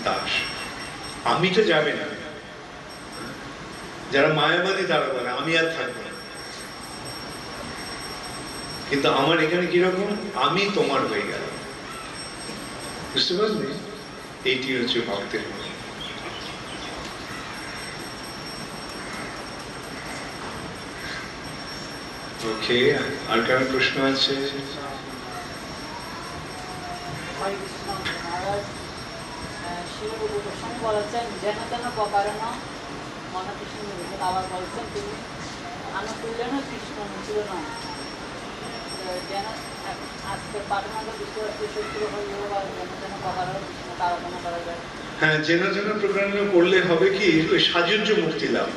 দাস। আমিটা যাবে না। যারা মায়াবাদী তারা বলে আমি আর থাকবো না, কিন্তু আমার এখানে কিরকম? আমি তোমার হয়ে গেল। বুঝতে পারলি? এইটি হচ্ছে ভক্তের মন। ওকে, আর কারো প্রশ্ন আছে? বলেছেন যেন তেন প্রকারণ মন কৃষ্ণ আবার বলছেন তিনি আনুকূল্যেন কৃষ্ণ ছিল না, যেন আজকে পাঠনাটা বুঝতে শত্রু হইলেও বা যেন তেন প্রকারণ কৃষ্ণ আরাধনা করা যায়। হ্যাঁ, যেন যেন প্রকারণ করলে হবে কি, ওই সাজুজ্য মুক্তি লাভ,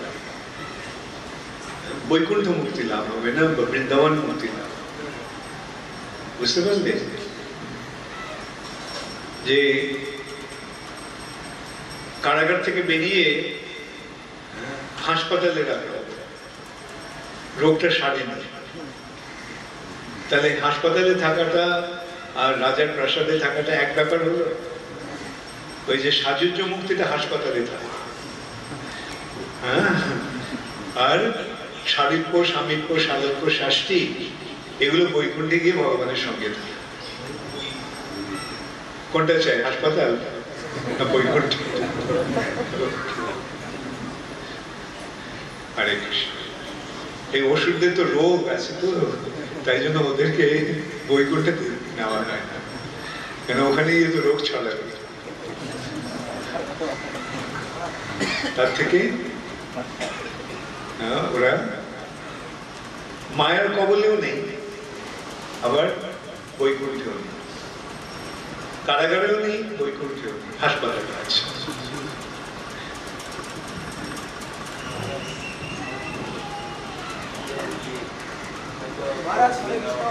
বৈকুণ্ঠ মুক্তি লাভ হবে না, বা বৃন্দাবন মুক্তি লাভ। বুঝতে পারলে? যে কারাগার থেকে বেরিয়ে হাসপাতালে রাখা হবে, রোগটা সারেনি, তাহলে হাসপাতালে থাকাটা আর রাজার প্রাসাদে থাকাটা এক ব্যাপার হলো? ওই যে সাজুজ্য মুক্তিটা হাসপাতালে থাকে, হ্যাঁ, আর সারূপ্য, সামীপ্য, সালোক্য, শাস্তি, এগুলো বৈকুণ্ঠে গিয়ে ভগবানের সঙ্গে থাকে। কোনটা চাই, হাসপাতাল না বৈকুণ্ঠ? হরে কৃষ্ণ। এই ওষুধদের তো রোগ আছে, তো তাই জন্য ওদেরকে বৈকুণ্ঠে নেওয়া হয় না, কেন ওখানেই তো রোগ ছড়াবে। তার থেকে ওরা মায়ের কবলেও নেই, আবার বৈকুণ্ঠেও নেই, কারাগারেও নেই, বৈকুণ্ঠেও নেই, হাসপাতালে আছে। মহারাজ হরে কৃষ্ণ।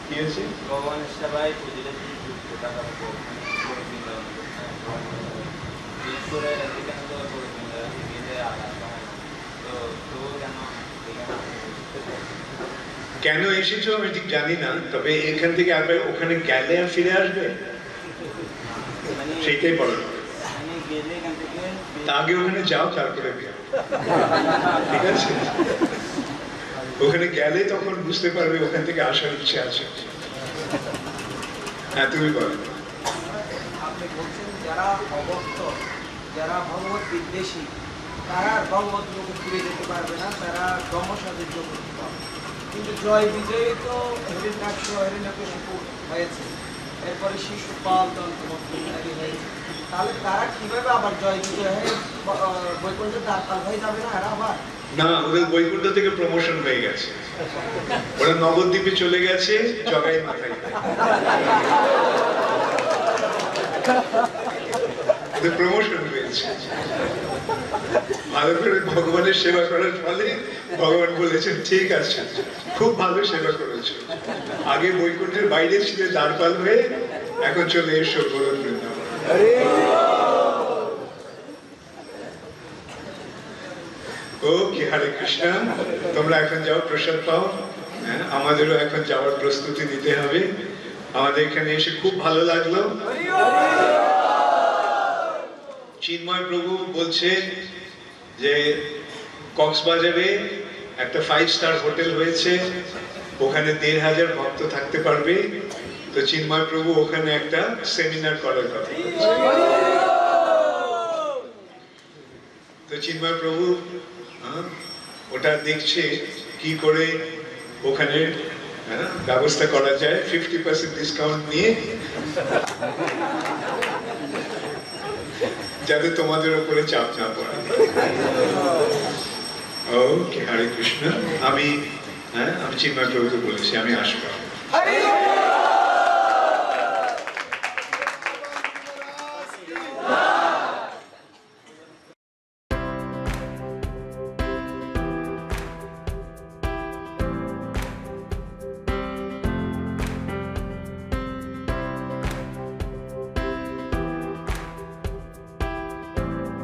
কি আছে? ভগবানের সেবায় পুজিলে যুক্ত থাকা হতো ঈশ্বরের এখানে তো তো কেন এসেছো আমি ঠিক জানি না, তবে এখান থেকে আবার ওখানে গেলে আর ফিরে আসবে, সেইটাই বলো। আমি গেলে এখান থেকে তা আগে ওখানে যাও, তারপরে বেরো, ঠিক আছে? ওখানে গেলে তখন বুঝতে পারবে ওখান থেকে আসার ইচ্ছে আছে। হ্যাঁ, তুমি বলো। আপনি বলছেন যারা অভক্ত, যারা ভগবত বিদ্বেষী, তারা ভগবত লোকে ফিরে যেতে পারবে না, তারা ব্রহ্মসাদের যোগ্য পাবে। কিন্তু জয় বিজয়ী তো হিরণ্যাক্ষ, হিরণ্যকশিপু হয়েছে, এরপরে শিশুপাল দন্তমুক্তি হয়েছে, তাহলে তারা কিভাবে আবার জয় বিজয় হয়ে বৈকুণ্ঠের দ্বার হয়ে যাবে না? এরা আবার না, ওদের বৈকুণ্ঠ থেকে প্রমোশন হয়ে গেছে, ওরা নবদ্বীপে চলে গেছে, জগাই মাথায় প্রমোশন হয়েছে। ভালো করে ভগবানের সেবা করার ফলে ভগবান বলেছেন ঠিক আছে, খুব ভালো সেবা করেছো, আগে বৈকুণ্ঠের বাইরে ছিল দ্বারপাল হয়ে, এখন চলে এসো গোলক বৃন্দাবন। ওকে, হরে কৃষ্ণ। তোমরা এখন যাও, প্রসাদ পাও। হ্যাঁ, আমাদেরও এখন যাওয়ার প্রস্তুতি নিতে হবে। আমাদের এখানে এসে খুব ভালো লাগলো। চিন্ময় প্রভু বলছে যে কক্সবাজারে একটা 5 স্টার হোটেল হয়েছে, ওখানে 1,500 ভক্ত থাকতে পারবে। তো চিন্ময় প্রভু ওখানে একটা সেমিনার করার কথা। তো চিন্ময় প্রভু ওটা দেখছে কি করে ওখানে ব্যবস্থা করা যায় 50% ডিসকাউন্ট নিয়ে, যাতে তোমাদের উপরে চাপ না পড়ে। ওকে, হরে কৃষ্ণ। আমি চিন্ময় প্রভুকে বলেছি আমি আসবো।